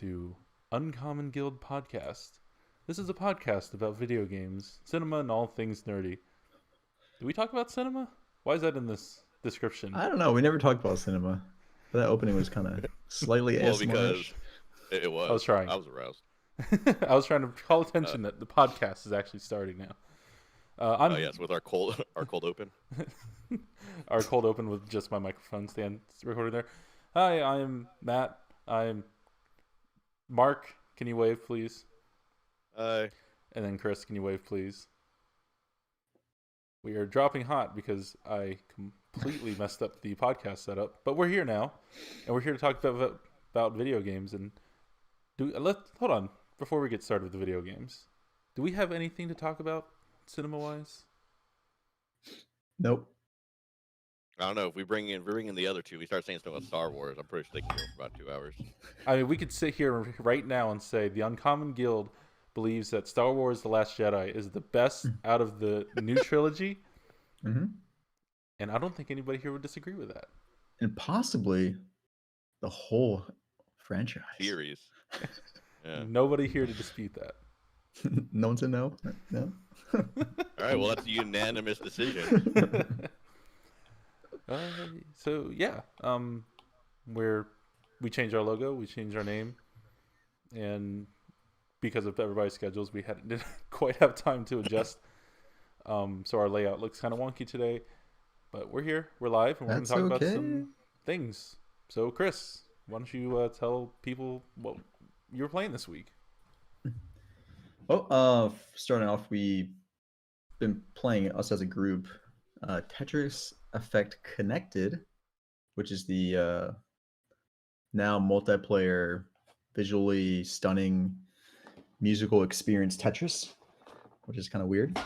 to Uncommon Guild Podcast. This is a podcast about video games, cinema, and all things nerdy. Do we talk about cinema? Why is that in this description? I don't know. We never talked about cinema. But that opening was kind of slightly Well, ASMR-ish. because it I was was. trying. I was aroused. I was trying to call Uh, attention that the podcast is actually starting now. I'm yes, with our cold our cold open. our cold open with just my microphone stand recorded there. Hi, I'm Matt. I'm Marc. Can you wave, please? Uh, And then Chris, can you wave, please? We are dropping hot because I completely messed up the podcast setup, but we're here now, and we're here to talk about video games. And hold on before we get started with the video games. Do we have anything to talk about cinema-wise? Nope. I don't know if we bring in the other two. We start saying stuff about Star Wars. I'm pretty sure they can go for about 2 hours. I mean, we could sit here right now and say the Uncommon Guild believes that Star Wars: The Last Jedi is the best out of the new trilogy, Mm-hmm. and I don't think anybody here would disagree with that. And possibly the whole franchise. Series. Yeah. Nobody here to dispute that. No one said no? No? All right. Well, that's a unanimous decision. So yeah, we changed our logo, we changed our name, and because of everybody's schedules, we didn't quite have time to adjust. So our layout looks kind of wonky today, but we're here, we're live, and we're going to talk about some things. So Chris, why don't you tell people what you were playing this week? Well, starting off, we've been playing, us as a group, Tetris Effect Connected, which is the now multiplayer, visually stunning musical experience Tetris, which is kind of weird.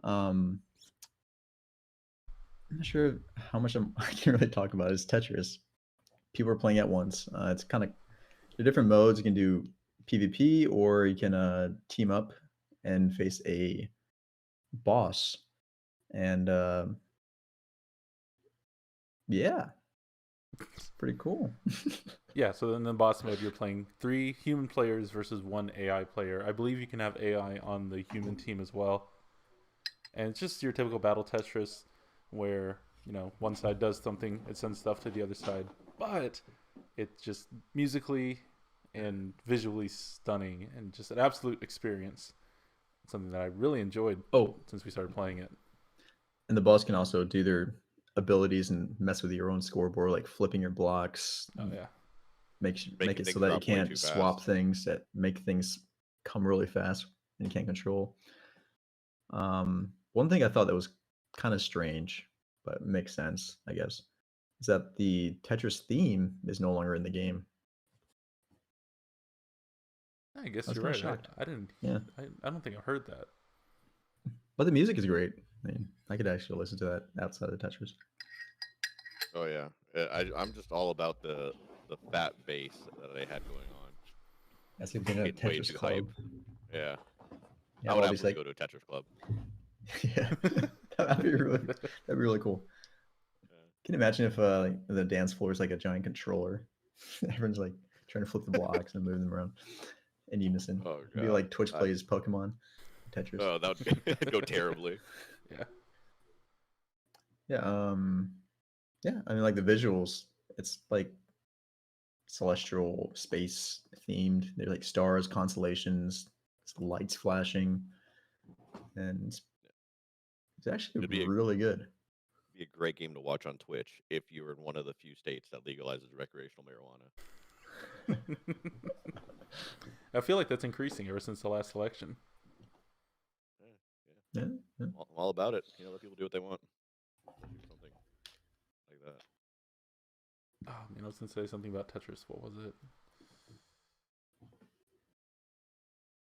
I'm not sure how much I can really talk about. It's Tetris. People are playing at once. It's kind of, there are different modes. You can do PvP, or you can team up and face a boss. And yeah, it's pretty cool. Yeah, so in the boss mode, you're playing 3 human players versus 1 AI player. I believe you can have AI on the human team as well. And it's just your typical battle Tetris where, one side does something, it sends stuff to the other side. But it's just musically and visually stunning and just an absolute experience. Something that I really enjoyed since we started playing it. And the boss can also do their abilities and mess with your own scoreboard, like flipping your blocks. Oh, yeah. Make it so that you can't swap things, that make things come really fast and you can't control. One thing I thought that was kind of strange, but makes sense, I guess, is that the Tetris theme is no longer in the game. I guess you're right. Shocked. I didn't. Yeah. I don't think I've heard that. But the music is great. I mean, I could actually listen to that outside of Tetris. Oh yeah. I'm just all about the fat bass that they had going on. That's a good Tetris club. Hype. Yeah. Yeah, I would absolutely go to a Tetris club. Yeah, that'd be really cool. Yeah. Can you imagine if the dance floor is like a giant controller? Everyone's like trying to flip the blocks and move them around in unison. Oh, it'd be like Twitch plays Pokemon, Tetris. Oh, that would go terribly. Yeah. Yeah. Yeah. I mean, like the visuals, it's like celestial space themed. They're like stars, constellations, lights flashing, and it's actually really good. It'd be a great game to watch on Twitch if you were in one of the few states that legalizes recreational marijuana. I feel like that's increasing ever since the last election. Yeah. I'm all about it. Let people do what they want. Do something like that. Oh man, I was gonna say something about Tetris. What was it?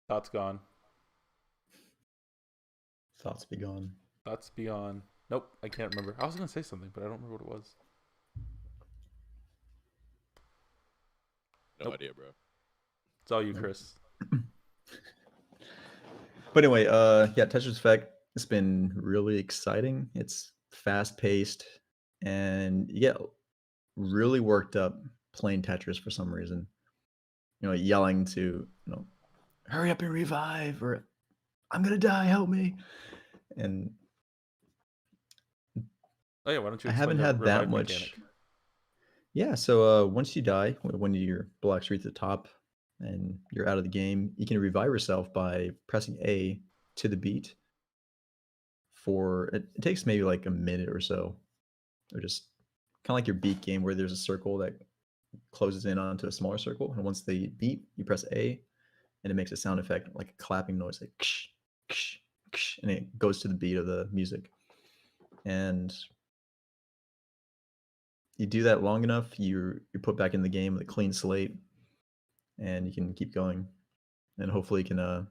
Thoughts gone. Thoughts be gone. Thoughts beyond. Nope, I can't remember. I was gonna say something, but I don't remember what it was. No idea, bro. It's all you, Chris. But anyway, yeah, Tetris Effect, it's been really exciting. It's fast paced, and you get really worked up playing Tetris for some reason. yelling to, hurry up and revive, or I'm gonna die, help me. And Oh yeah, why don't you I explain haven't the had that revive much. mechanic? Yeah, so once you die, when your blocks reach the top and you're out of the game, you can revive yourself by pressing A to the beat for it takes maybe like a minute or so, or just kind of like your beat game where there's a circle that closes in onto a smaller circle, and once they beat, you press A, and it makes a sound effect like a clapping noise, like ksh, ksh, ksh, and it goes to the beat of the music. And you do that long enough, you're put back in the game with a clean slate, and you can keep going, and hopefully you can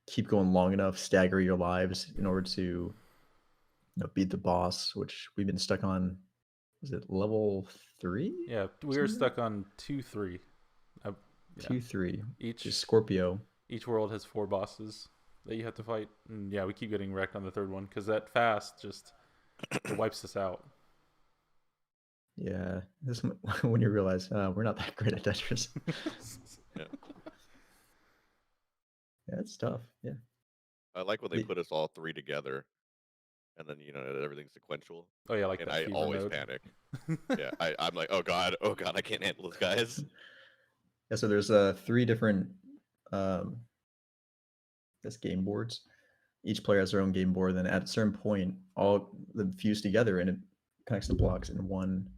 keep going long enough, stagger your lives in order to beat the boss, which we've been stuck on. Is it level 3? Yeah, we were stuck on 2-3. Yeah. 2-3. Each Just Scorpio. Each world has 4 bosses that you have to fight, and yeah, we keep getting wrecked on the third one because that fast just it wipes us out. Yeah, this when you realize we're not that great at Tetris. Yeah. Yeah, it's tough. Yeah. I like when they put us all 3 together, and then everything's sequential. Oh yeah, like and that I fever always mode. panic. Yeah, I'm like, oh god, I can't handle those guys. Yeah, so there's 3 different um, game boards. Each player has their own game board. Then at a certain point, all them fuse together, and it connects the blocks in one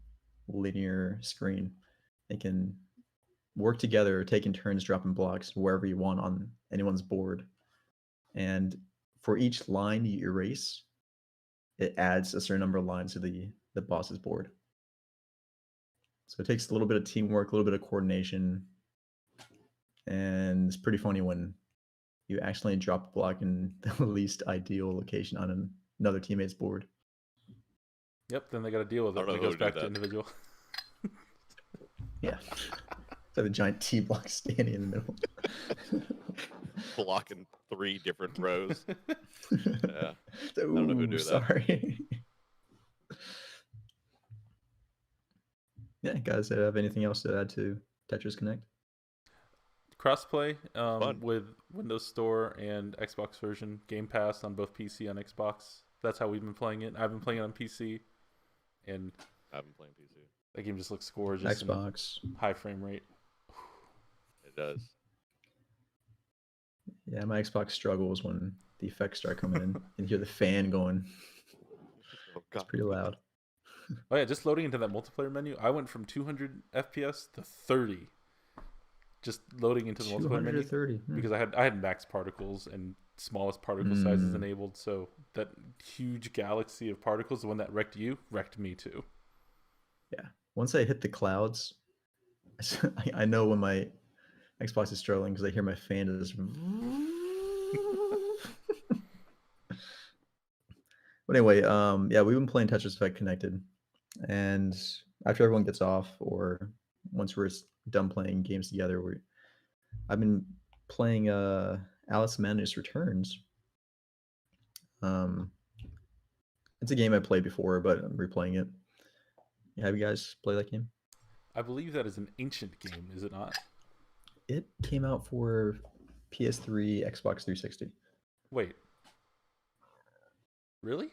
linear screen. They can work together, taking turns dropping blocks wherever you want on anyone's board. And for each line you erase, it adds a certain number of lines to the boss's board. So it takes a little bit of teamwork, a little bit of coordination, and it's pretty funny when you accidentally drop a block in the least ideal location on another teammate's board. Yep, then they got to deal with it. It goes back to individual. Yeah. So the giant T block standing in the middle. Blocking 3 different rows. Yeah. I don't know who do that. Sorry. Yeah, guys, have anything else to add to Tetris Connect? Crossplay with Windows Store and Xbox version, Game Pass on both PC and Xbox. That's how we've been playing it. I've been playing it on PC, and I've been playing PC. That game just looks gorgeous. Xbox. High frame rate. It does. Yeah, my Xbox struggles when the effects start coming in and hear the fan going. Oh, God. It's pretty loud. Oh yeah, just loading into that multiplayer menu, I went from 200 FPS to 30. Just loading into the multiplayer menu 30. Because I had max particles and smallest particle sizes enabled, so that huge galaxy of particles, the one that wrecked you, wrecked me too. Yeah. Once I hit the clouds, I know when my Xbox is struggling because I hear my fan just. But anyway, yeah, we've been playing Tetris Effect Connected, and after everyone gets off, or once we're done playing games together, I've been playing Alice Madness Returns. It's a game I played before, but I'm replaying it. Have you guys played that game? I believe that is an ancient game, is it not? It came out for PS3, Xbox 360. Wait. Really?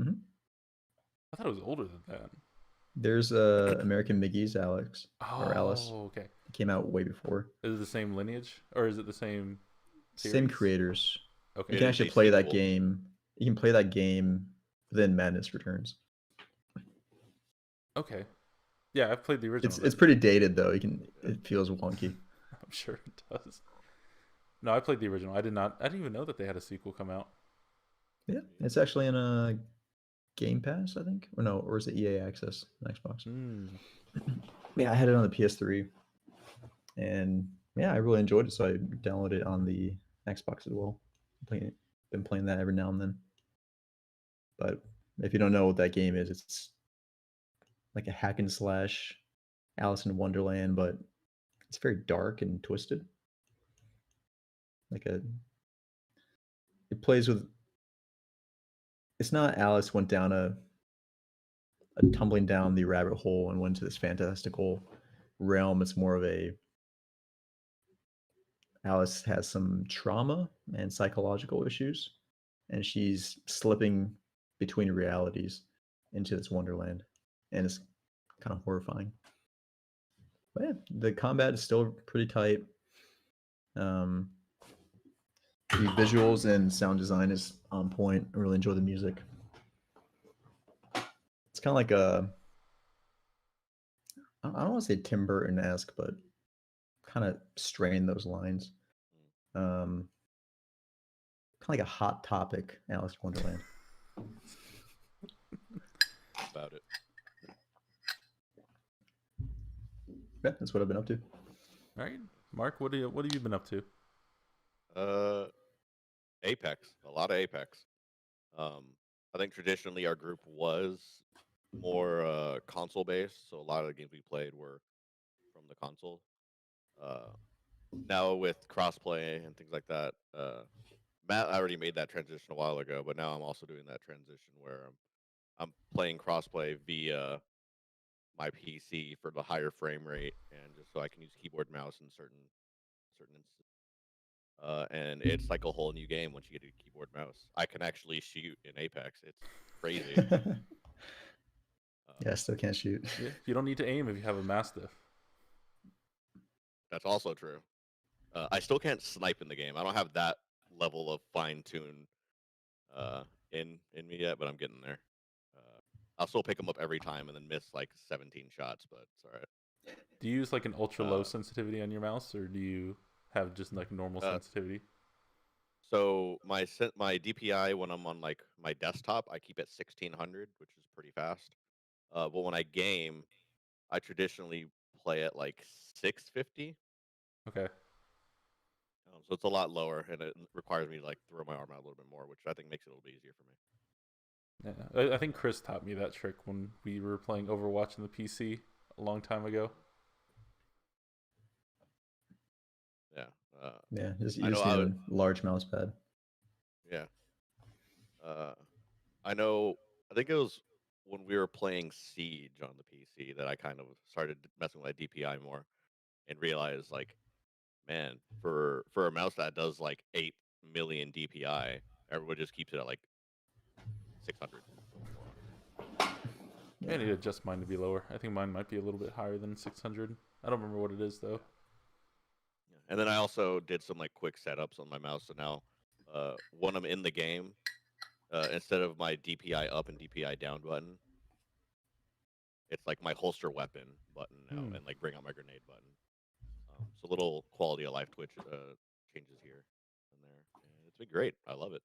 Mm-hmm. I thought it was older than that. There's American McGee's Alex. Or Alice. Oh, okay. It came out way before. Is it the same lineage? Or is it the same series? Same creators. Okay. You can actually play that game. You can play that game within Madness Returns. Okay. Yeah, I've played the original. It's pretty dated though. It feels wonky. I'm sure it does. No, I played the original. I didn't even know that they had a sequel come out. Yeah, it's actually in a Game Pass, I think. Or is it EA Access on Xbox? Yeah, I had it on the PS3. And yeah, I really enjoyed it, so I downloaded it on the Xbox as well. Been playing that every now and then. But if you don't know what that game is, it's like a hack and slash Alice in Wonderland, but it's very dark and twisted. It plays with. It's not Alice went down a tumbling down the rabbit hole and went to this fantastical realm. It's more of a Alice has some trauma and psychological issues, and she's slipping between realities into this wonderland, and it's kind of horrifying. But yeah, the combat is still pretty tight. The visuals and sound design is on point. I really enjoy the music. It's kind of like I don't want to say Tim Burton-esque, but kind of strain those lines. Kind of like a Hot Topic, Alice in Wonderland. About it. Yeah, that's what I've been up to. All right, Mark, what have you been up to? Apex, a lot of Apex. I think traditionally our group was more console based, so a lot of the games we played were from the console. Now with crossplay and things like that, Matt already made that transition a while ago, but now I'm also doing that transition where I'm playing crossplay via my PC for the higher frame rate, and just so I can use keyboard and mouse in certain instances. And it's like a whole new game once you get a keyboard and mouse. I can actually shoot in Apex. It's crazy. Yeah, I still can't shoot. Yeah, you don't need to aim if you have a Mastiff. That's also true. I still can't snipe in the game. I don't have that level of fine tune in me yet, but I'm getting there. I'll still pick them up every time and then miss like 17 shots, but it's all right. Do you use like an ultra low sensitivity on your mouse, or do you have just like normal sensitivity? So my DPI when I'm on like my desktop, I keep at 1600, which is pretty fast. But when I game, I traditionally play at like 650. Okay. So it's a lot lower, and it requires me to like throw my arm out a little bit more, which I think makes it a little bit easier for me. Yeah, I think Chris taught me that trick when we were playing Overwatch on the PC a long time ago. Yeah. Yeah, you just need a large mouse pad. Yeah. I think it was when we were playing Siege on the PC that I kind of started messing with my DPI more and realized, like, man, for a mouse that does like 8 million DPI, everyone just keeps it at like 600 or 400. Yeah. I need to adjust mine to be lower. I think mine might be a little bit higher than 600. I don't remember what it is though. Yeah. And then I also did some like quick setups on my mouse, so now when I'm in the game, instead of my DPI up and DPI down button, it's like my holster weapon button now, and like bring out my grenade button. So little quality of life Twitch changes here and there, and it's been great. I love it.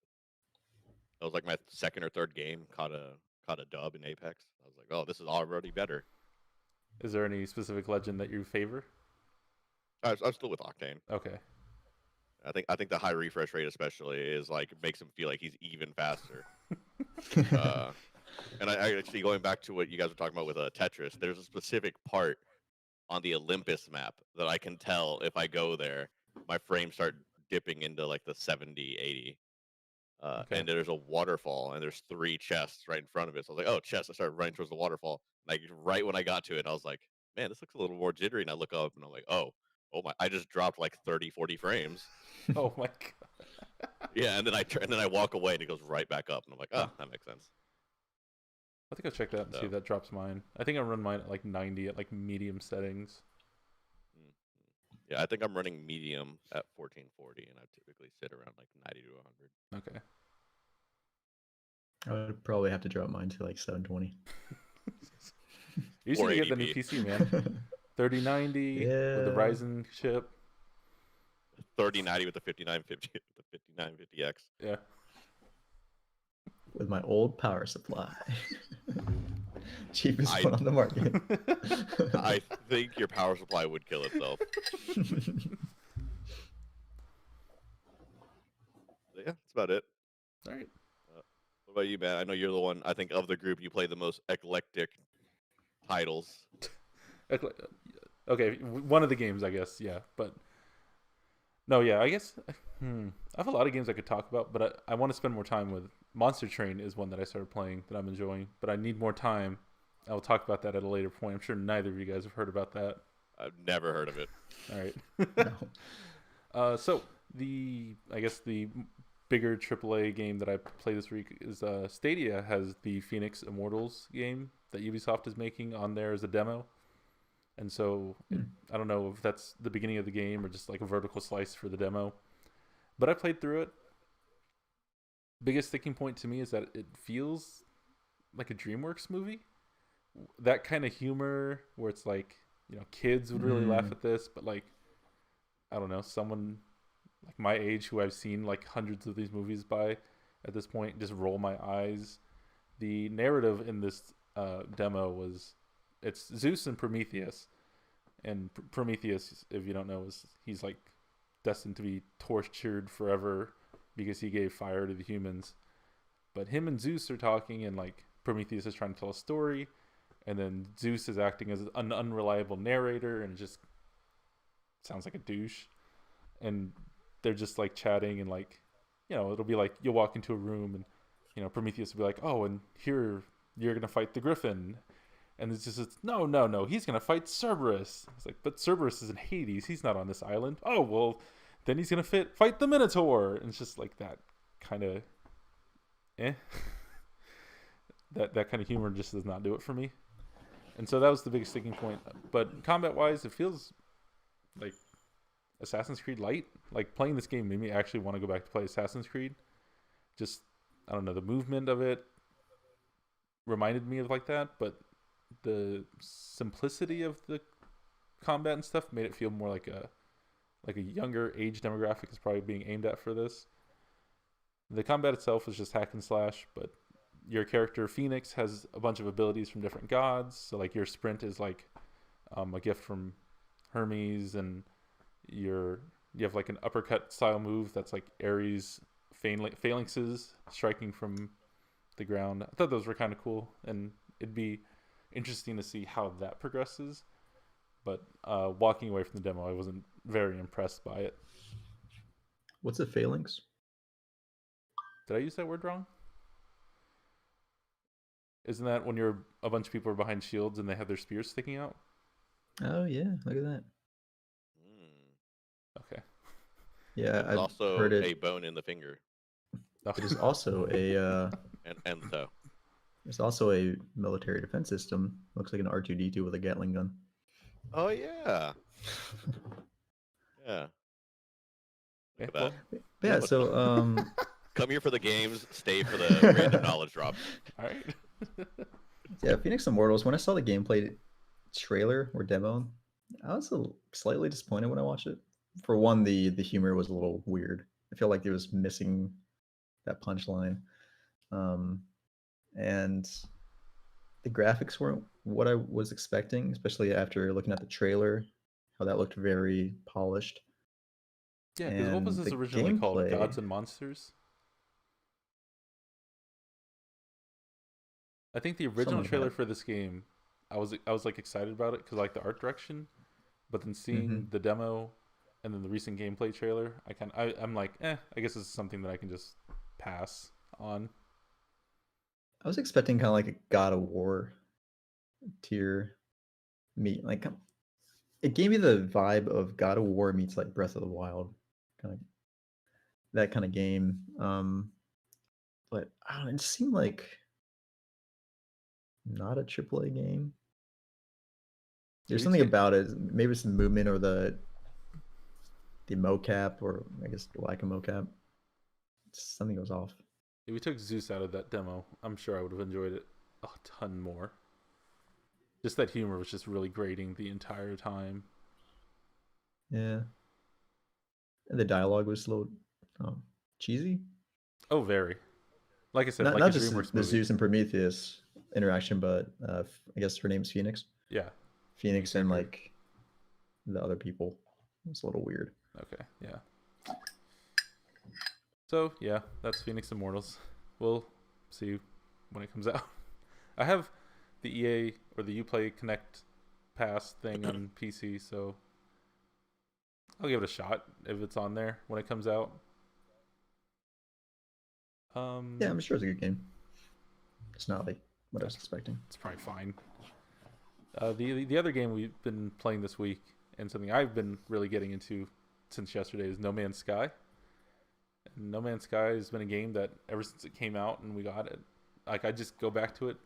That was like my second or third game. Caught a dub in Apex. I was like, oh, this is already better. Is there any specific legend that you favor? I'm still with Octane. Okay. I think the high refresh rate especially is like makes him feel like he's even faster. And I actually, going back to what you guys were talking about with Tetris, there's a specific part on the Olympus map that I can tell if I go there, my frames start dipping into like the 70, 80. Okay. And there's a waterfall, and there's 3 chests right in front of it. So I was like, oh, chest. I started running towards the waterfall. Like right when I got to it, I was like, man, this looks a little more jittery. And I look up, and I'm like, oh my, I just dropped like 30, 40 frames. Oh my god. Yeah, and then I walk away, and it goes right back up, and I'm like, oh, that makes sense. I think I'll check that and see if that drops mine. I think I run mine at like 90 at like medium settings. Yeah, I think I'm running medium at 1440, and I typically sit around like 90 to 100. Okay. I would probably have to drop mine to like 720. You should get the new PC, man. 3090 with the Ryzen chip. 3090 with the 5950, the 5950X. Yeah. With my old power supply. Cheapest one on the market. I think your power supply would kill itself. Yeah, that's about it. All right. What about you, man? I know you're the one, I think, of the group, you play the most eclectic titles. Okay, one of the games, I guess, yeah. But, no, yeah, I guess, I have a lot of games I could talk about, but I want to spend more time with. Monster Train is one that I started playing that I'm enjoying, but I need more time. I'll talk about that at a later point. I'm sure neither of you guys have heard about that. I've never heard of it. All right. No. So I guess the bigger AAA game that I played this week is Stadia has the Fenix Immortals game that Ubisoft is making on there as a demo. And so I don't know if that's the beginning of the game or just like a vertical slice for the demo. But I played through it. Biggest sticking point to me is that it feels like a DreamWorks movie. That kind of humor where it's like, kids would really laugh at this, but like, I don't know, someone like my age who I've seen like hundreds of these movies by at this point just roll my eyes. The narrative in this demo was it's Zeus and Prometheus. And Prometheus, if you don't know, he's like destined to be tortured forever because he gave fire to the humans. But him and Zeus are talking, and like Prometheus is trying to tell a story, and then Zeus is acting as an unreliable narrator, and it just sounds like a douche. And they're just like chatting, and like, it'll be like you'll walk into a room, and Prometheus will be like, "Oh, and here you're gonna fight the Griffin," and it's no, he's gonna fight Cerberus. It's like, but Cerberus is in Hades, he's not on this island. Oh well, then he's gonna fight the Minotaur, and it's just like that kind of, that kind of humor just does not do it for me. And so that was the biggest sticking point. But combat wise, it feels like Assassin's Creed Light. Like playing this game made me actually want to go back to play Assassin's Creed. Just, I don't know, the movement of it reminded me of like that, but the simplicity of the combat and stuff made it feel more like a younger age demographic is probably being aimed at for this. The combat itself is just hack and slash, but your character Phoenix has a bunch of abilities from different gods. So like your sprint is like a gift from Hermes, and you have like an uppercut style move that's like Ares phalanxes striking from the ground. I thought those were kind of cool, and it'd be interesting to see how that progresses. But walking away from the demo, I wasn't very impressed by it. What's a phalanx? Did I use that word wrong? Isn't that when a bunch of people are behind shields and they have their spears sticking out? Oh yeah, look at that. Okay. Yeah, There's also heard it. a bone in the finger It is also a and the toe. there's also a military defense system. Looks like an R2-D2 with a Gatling gun. Oh yeah. Yeah. Look at that. Yeah, so Come here for the games, stay for the random knowledge drop. All right. yeah, Fenix Immortals, when I saw the gameplay trailer or demo, I was slightly disappointed when I watched it. For one, the humor was a little weird. I feel like it was missing that punchline. And the graphics weren't what I was expecting, especially after looking at the trailer, how that looked very polished. Yeah, because what was this originally called? Gods and Monsters? I think the original trailer for this game, I was like excited about it because I like the art direction, but then seeing the demo and then the recent gameplay trailer, I'm like, I guess this is something that I can just pass on. I was expecting kind of like a God of War tier meet. Like it gave me the vibe of God of War meets like Breath of the Wild, kind of that kind of game. But I don't know, it seemed like not a AAA game. There's something about it. Maybe it's the movement or the mocap, or I guess lack of mocap. Something goes off. If we took Zeus out of that demo, I'm sure I would have enjoyed it a ton more. Just that humor was just really grating the entire time. Yeah. And the dialogue was a little cheesy. Oh, very. Like I said, not, like not a just DreamWorks the movie. Zeus and Prometheus interaction, but I guess her name's Phoenix. Yeah. Phoenix and like the other people. It's a little weird. Okay, yeah. So, yeah, that's Fenix Immortals. We'll see when it comes out. I have the EA or the Uplay Connect Pass thing on PC, so I'll give it a shot if it's on there when it comes out. Yeah, I'm sure it's a good game. It's not like what I was expecting. It's probably fine. The other game we've been playing this week, and something I've been really getting into since yesterday, is No Man's Sky. And No Man's Sky has been a game that ever since it came out and we got it, like I just go back to it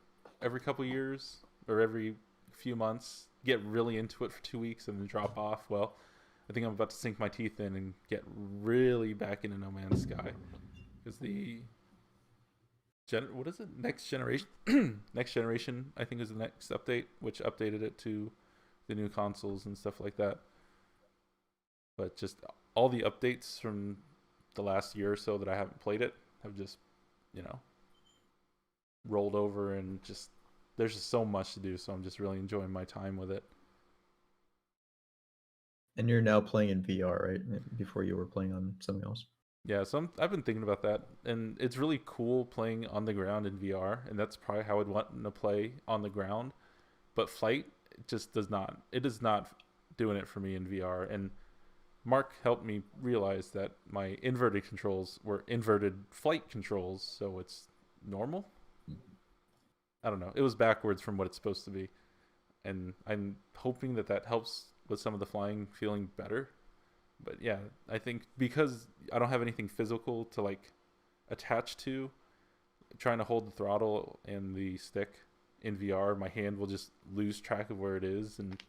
every couple years or every few months, get really into it for 2 weeks and then drop off. Well, I think I'm about to sink my teeth in and get really back into No Man's Sky because what is it? Next generation, next generation. I think is the next update, which updated it to the new consoles and stuff like that. But just all the updates from the last year or so that I haven't played it have just, you know, rolled over, and just there's just so much to do. So I'm just really enjoying my time with it. And you're now playing in VR, right? Before you were playing on something else. Yeah, so I've been thinking about that, and it's really cool playing on the ground in VR, and that's probably how I'd want to play on the ground. But flight just does not. It is not doing it for me in VR. And Marc helped me realize that my inverted controls were inverted flight controls, so it's normal. I don't know. It was backwards from what it's supposed to be, and I'm hoping that that helps with some of the flying feeling better. But yeah, I think because I don't have anything physical to like attach to, trying to hold the throttle and the stick in VR, my hand will just lose track of where it is, and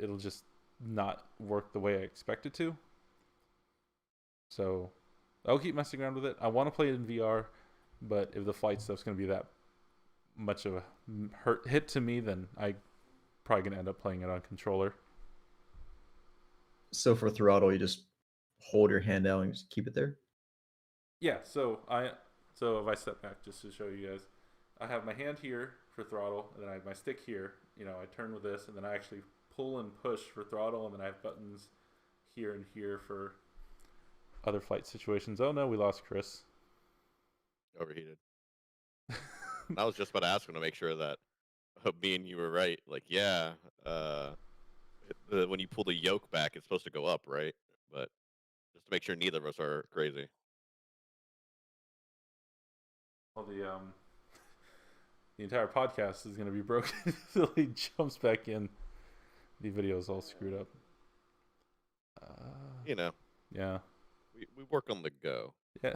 it'll just not work the way I expect it to. So I'll keep messing around with it. I want to play it in VR, but if the flight stuff's going to be that much of a hit to me, then I probably going to end up playing it on controller. So for throttle, you just hold your hand out and just keep it there? Yeah, so if I step back just to show you guys, I have my hand here for throttle, and then I have my stick here. You know, I turn with this, and then I actually pull and push for throttle, and then I have buttons here and here for other flight situations. Oh no, we lost Chris. Overheated. I was just about to ask him to make sure that me and you were right. Like, yeah, when you pull the yoke back, it's supposed to go up, right? But just to make sure neither of us are crazy. Well, the entire podcast is going to be broken until he jumps back in. The video is all screwed up. You know. Yeah. We work on the go. Yeah.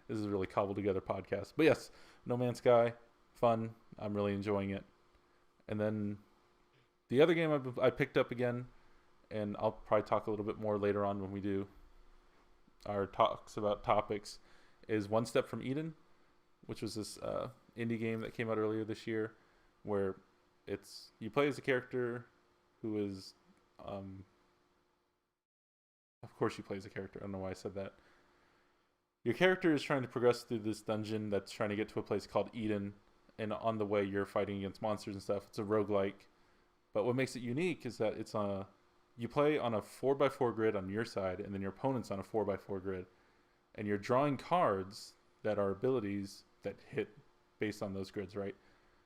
This is a really cobbled together podcast. But yes, No Man's Sky, fun. I'm really enjoying it. And then the other game I picked up again, and I'll probably talk a little bit more later on when we do our talks about topics, is One Step from Eden, which was this indie game that came out earlier this year, where you play as a character who is, of course you play as a character. I don't know why I said that. Your character is trying to progress through this dungeon that's trying to get to a place called Eden, and on the way you're fighting against monsters and stuff. It's a roguelike. But what makes it unique is that you play on a 4x4 grid on your side, and then your opponent's on a 4x4 grid. And you're drawing cards that are abilities that hit based on those grids, right?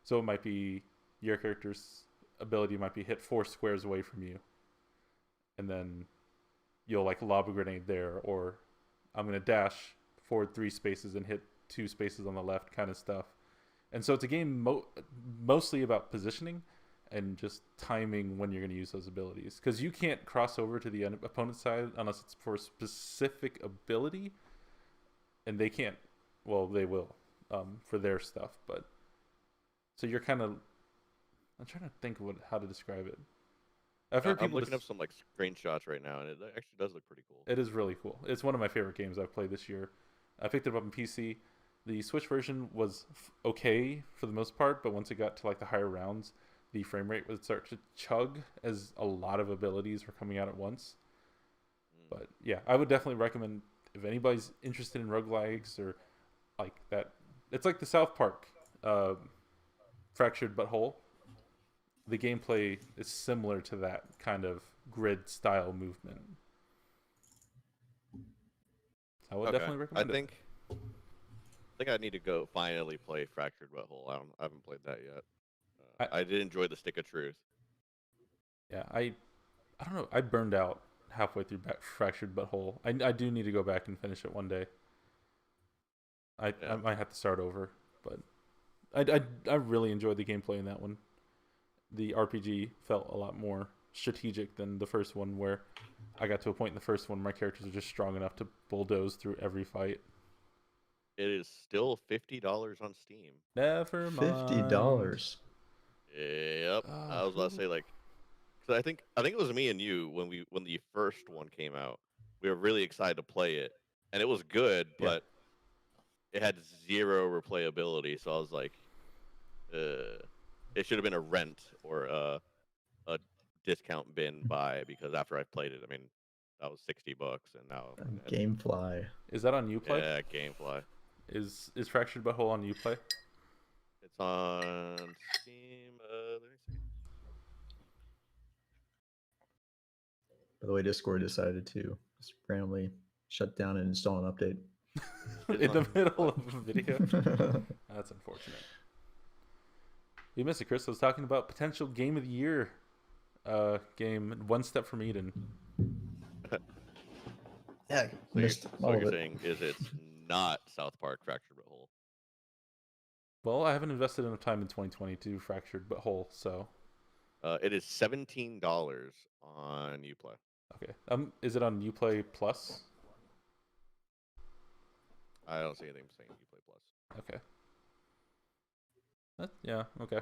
So it might be your character's ability might be hit 4 squares away from you. And then you'll like lob a grenade there, or I'm going to dash forward 3 spaces and hit 2 spaces on the left kind of stuff. And so it's a game mostly about positioning and just timing when you're going to use those abilities. Because you can't cross over to the opponent's side unless it's for a specific ability. And they can't, well, they will for their stuff. But so you're kind of, I'm trying to think of how to describe it. I've heard I'm looking up some like screenshots right now, and it actually does look pretty cool. It is really cool. It's one of my favorite games I've played this year. I picked it up on PC. The Switch version was okay for the most part, but once it got to like the higher rounds, the frame rate would start to chug as a lot of abilities were coming out at once. But yeah, I would definitely recommend if anybody's interested in roguelikes or like that. It's like the South Park Fractured But Whole. The gameplay is similar to that kind of grid style movement. I would definitely recommend it. I think I need to go finally play Fractured But Whole. I haven't played that yet. I did enjoy the Stick of Truth. Yeah, I don't know. I burned out halfway through Fractured But Whole. I do need to go back and finish it one day. I might have to start over, but I really enjoyed the gameplay in that one. the RPG felt a lot more strategic than the first one, where I got to a point in the first one my characters are just strong enough to bulldoze through every fight. It is still $50 on Steam. Never mind. $50. Yep. I was about to say, like, because I think it was me and you when the first one came out. We were really excited to play it, and it was good, but it had zero replayability. So I was like, it should have been a rent or a discount bin buy, because after I played it, I mean, that was $60, and now Gamefly. Is that on Uplay? yeah, GameFly. Is Fractured Butthole on Uplay? It's on Steam. Let me see. By the way, Discord decided to just randomly shut down and install an update. In the middle of a video? That's unfortunate. We missed it, Chris. I was talking about potential Game of the Year game, One Step from Eden. Yeah, So what you're saying is it's not South Park Fractured Butthole. Well, I haven't invested enough time in 2022 Fractured Butthole, so... It is $17 on Uplay. Okay. Is it on Uplay Plus? I don't see anything saying Uplay Plus. Okay. Yeah, okay.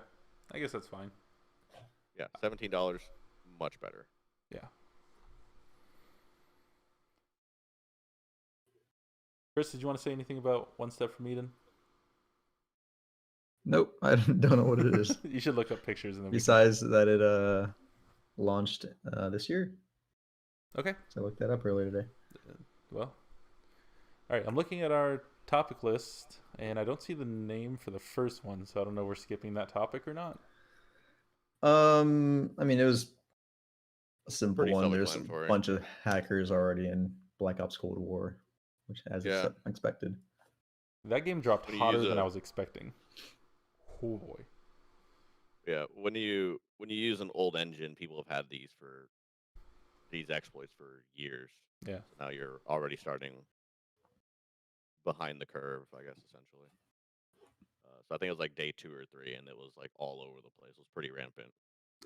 I guess that's fine. Yeah, $17, much better. Yeah. Chris, did you want to say anything about One Step from Eden? Nope, I don't know what it is. You should look up pictures. And then Besides that it launched this year. Okay. So I looked that up earlier today. Well, all right. I'm looking at our topic list, and I don't see the name for the first one, so I don't know if we're skipping that topic or not. I mean, it was a simple Pretty one. There's a self-explanatory. bunch of hackers already in Black Ops Cold War, which as expected. That game dropped hotter than I was expecting. Oh boy. Yeah, when you use an old engine, people have had these exploits for years. Yeah. So now you're already starting behind the curve, I guess, essentially. So I think it was like day 2 or 3, and it was like all over the place. It was pretty rampant.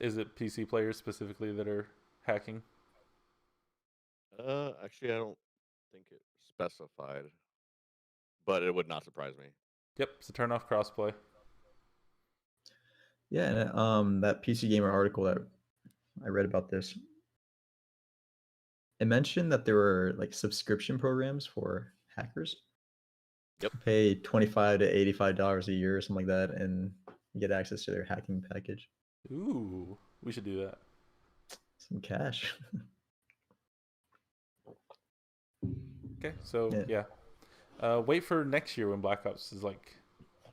Is it PC players specifically that are hacking? Actually, I don't think it specified, but it would not surprise me. Yep. So turn off crossplay. Yeah, and that PC Gamer article that I read about this, it mentioned that there were like subscription programs for hackers. Yep. Pay $25 to $85 a year or something like that, and you get access to their hacking package. Ooh, we should do that. Some cash. Okay, so yeah. Wait for next year when Black Ops is like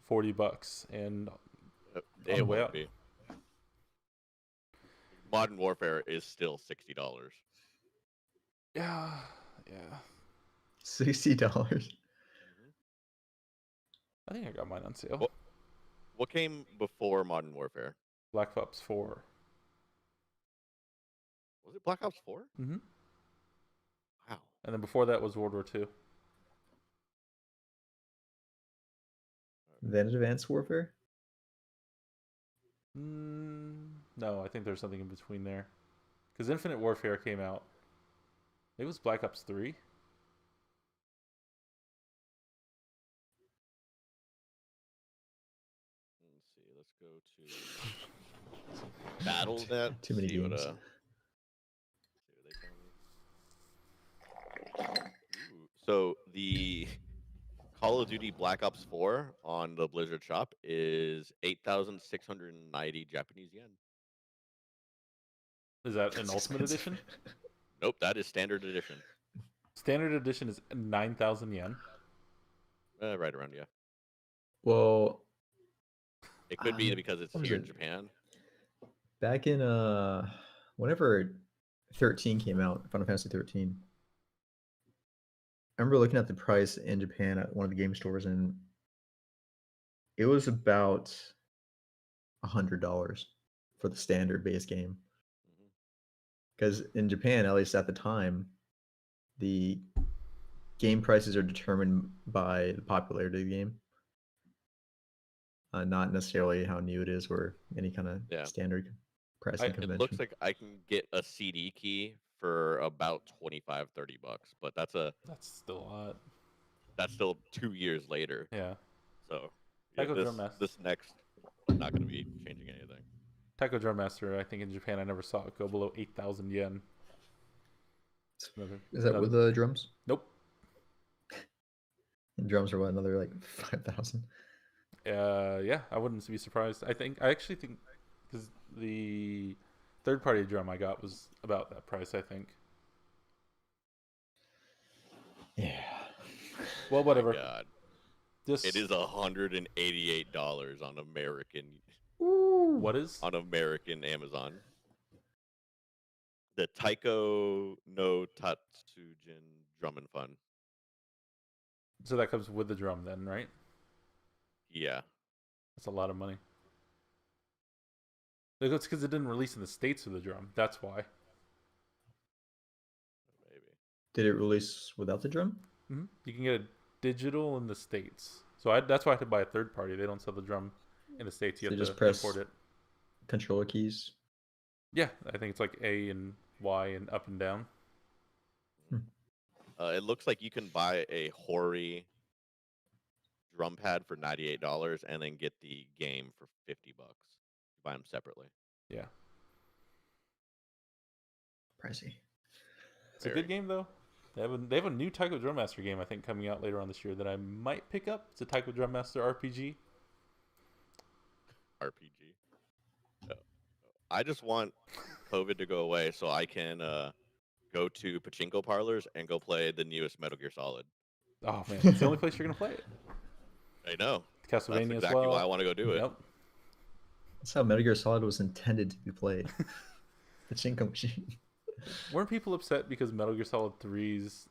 $40 and It won't be. Modern Warfare is still $60. Yeah. $60. I think I got mine on sale. What came before Modern Warfare? Black Ops 4. Was it Black Ops 4? Mm-hmm. Wow. And then before that was World War II. Then Advanced Warfare? No, I think there's something in between there. Because Infinite Warfare came out. It was Black Ops 3. Let's see. Let's go to Battle.net. Too many games. See what they tell me. So the Call of Duty Black Ops 4 on the Blizzard shop is 8,690 Japanese yen. Is that an Ultimate Edition? Nope, that is Standard Edition. Standard Edition is 9,000 yen. Right around, yeah. Well, it could be because it's here in Japan. Back in whenever 13 came out, Final Fantasy 13. I remember looking at the price in Japan at one of the game stores, and it was about $100 for the standard base game. Because in Japan, at least at the time, the game prices are determined by the popularity of the game. not necessarily how new it is or any kind of Yeah. standard pricing It convention. looks like I can get a CD key for about 25, $30, but that's still a lot. That's still 2 years later. Yeah. So yeah, Taiko Drum Master. this next one's not going to be changing anything. Taiko Drum Master, I think in Japan I never saw it go below 8,000 yen. Is that with the drums? Nope. And drums are what, another like 5,000? Yeah, I wouldn't be surprised. I actually think because the third-party drum I got was about that price. I think. Yeah. Well, whatever. God. Just It is $188 on American. What is? On American Amazon. The Taiko no Tatsujin Drum and Fun. So that comes with the drum, then, right? Yeah. That's a lot of money. It's because it didn't release in the States with the drum. That's why. Maybe. Did it release without the drum? Mm-hmm. You can get a digital in the States. So that's why I had to buy a third party. They don't sell the drum in the States. You have just to press import it. Controller keys. Yeah, I think it's like A and Y and up and down. It looks like you can buy a Hori drum pad for $98 and then get the game for $50. You buy them separately. Yeah. Pricey. It's a good game though. They have a new Taiko Drum Master game I think coming out later on this year that I might pick up. It's a Taiko Drum Master RPG. I just want COVID to go away so I can go to pachinko parlors and go play the newest Metal Gear Solid. Oh man, it's the only place you're gonna play it. I know. Castlevania That's exactly as well. why I want to go do it. Yep. That's how Metal Gear Solid was intended to be played. Pachinko machine. Weren't people upset because Metal Gear Solid 3's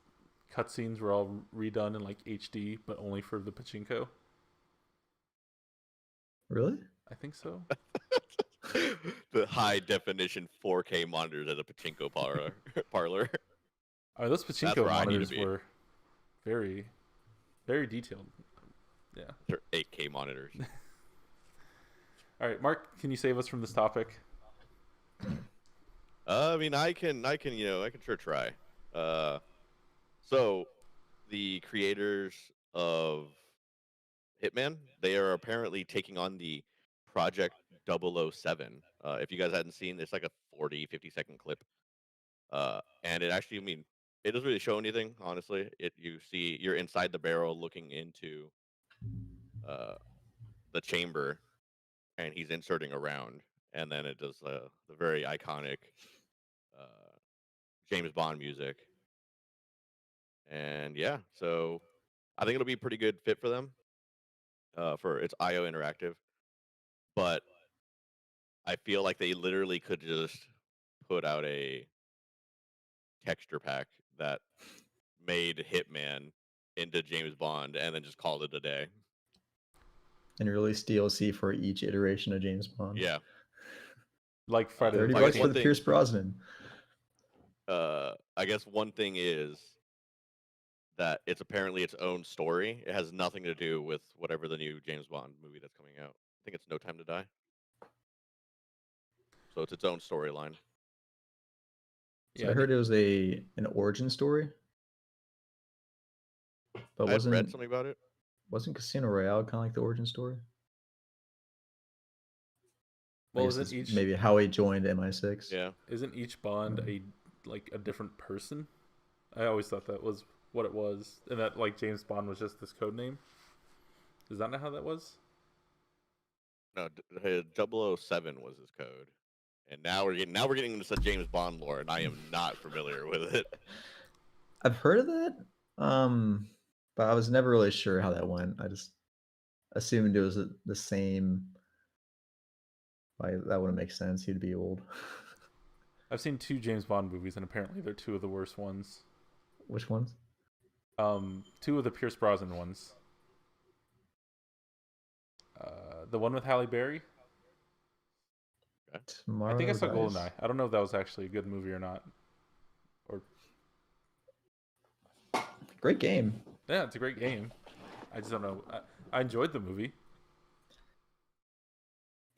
cutscenes were all redone in like HD, but only for the pachinko? Really? I think so. The high definition 4K monitors at a pachinko parlor. Those pachinko where I need to monitors be. were very, very detailed. Yeah. They're 8K monitors. All right, Mark, can you save us from this topic? I mean, I can sure try. So, the creators of Hitman, they are apparently taking on the Project 007. If you guys hadn't seen, it's like a 40, 50-second clip. And it actually, I mean, it doesn't really show anything, honestly. You're inside the barrel looking into the chamber, and he's inserting a round, and then it does the very iconic James Bond music. And yeah, so I think it'll be a pretty good fit for them. For it's IO interactive, but I feel like they literally could just put out a texture pack that made Hitman into James Bond and then just called it a day. And release DLC for each iteration of James Bond. Yeah. Like Friday the 30 like bucks for one the thing- Pierce Brosnan. I guess one thing is that it's apparently its own story. It has nothing to do with whatever the new James Bond movie that's coming out. I think it's No Time to Die. So it's its own storyline. So Yeah, I heard it was an origin story. But I've read something about it. wasn't Casino Royale kind of like the origin story? I well, guess isn't it's each maybe how he joined MI6? Yeah. isn't each Bond a different person? I always thought that was what it was, and that like James Bond was just this code name. Is that not how that was? No, 007 was his code. And now we're getting into some James Bond lore, and I am not familiar with it. I've heard of that, but I was never really sure how that went. I just assumed it was the same. Like that wouldn't make sense. He'd be old. I've seen 2 James Bond movies, and apparently they're 2 of the worst ones. Which ones? 2 of the Pierce Brosnan ones. The one with Halle Berry. Tomorrow I think I saw Dies? GoldenEye. I don't know if that was actually a good movie or not. Or Great game. yeah, it's a great game. I just don't know. I enjoyed the movie.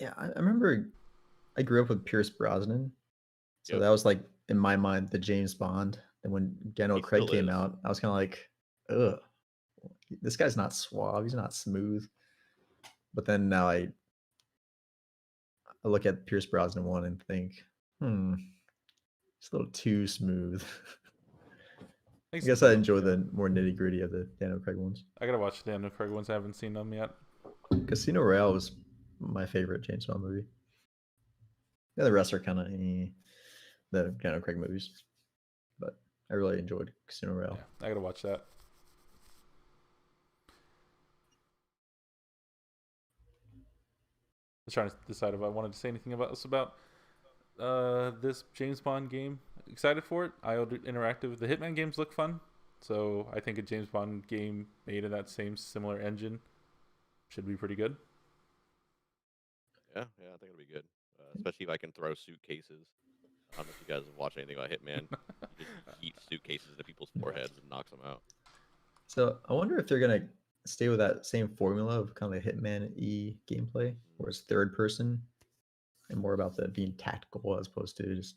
Yeah, I remember I grew up with Pierce Brosnan, so Yep. that was like in my mind the James Bond. And when Daniel He Craig still came is. out, I was kind of like, ugh, this guy's not suave. He's not smooth. But then now I look at Pierce Brosnan one and think, it's a little too smooth. I guess I enjoy the more nitty gritty of the Daniel Craig ones. I gotta watch the Daniel Craig ones. I haven't seen them yet. Casino Royale was my favorite James Bond movie. Yeah, the rest are kind of the Daniel Craig movies, but I really enjoyed Casino Royale. Yeah, I gotta watch that. I was trying to decide if I wanted to say anything about this James Bond game. Excited for it. IO Interactive. The Hitman games look fun, so I think a James Bond game made in that same similar engine should be pretty good. Yeah, I think it'll be good, especially if I can throw suitcases. I don't know if you guys have watched anything about Hitman. You just heat suitcases to people's foreheads and knocks them out. So I wonder if they're gonna stay with that same formula of kind of a Hitman-y gameplay, where it's third person and more about the being tactical as opposed to just